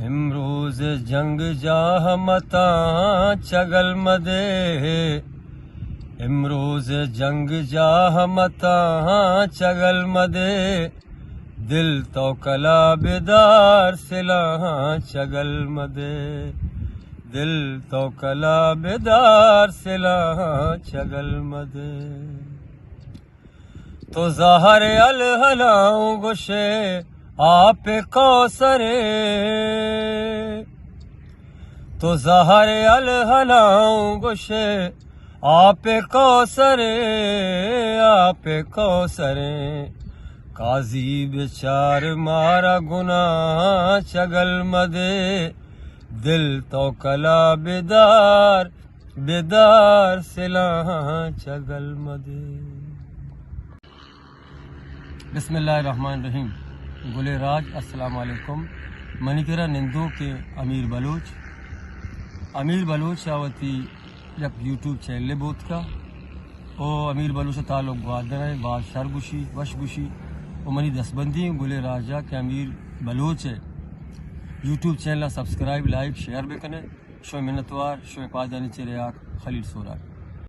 امروز جنگ جاہ متاں چگل مدے، امروز جنگ جاہ متاں چگل مدے، دل تو کلا بیدار سلاں چگل مدے، دل تو کلا بیدار سلاں چگل مدے۔ تو ظاہر الہلاؤں گشے آپ کوثرے، تو ظاہر الہلاؤں گشے آپ کوثرے، آپ کوثرے، قاضی بچار مارا گناہ چگل مدے، دل تو کلا بیدار بیدار سلاں چگل مدے۔ بسم اللہ الرحمن الرحیم۔ گل راج السلام علیکم۔ منیکرہ نندو کے امیر بلوچ آوتی یک یوٹیوب چینل بوت کا او امیر بلوچ تعلق گوادر ہے، بعد شرگوشی وشگوشی او منی دستبندی گل راجہ کے امیر بلوچ ہے YouTube channel subscribe like share بکنے، شو منتوار شو پادانی چرے آک خلیل سوراک۔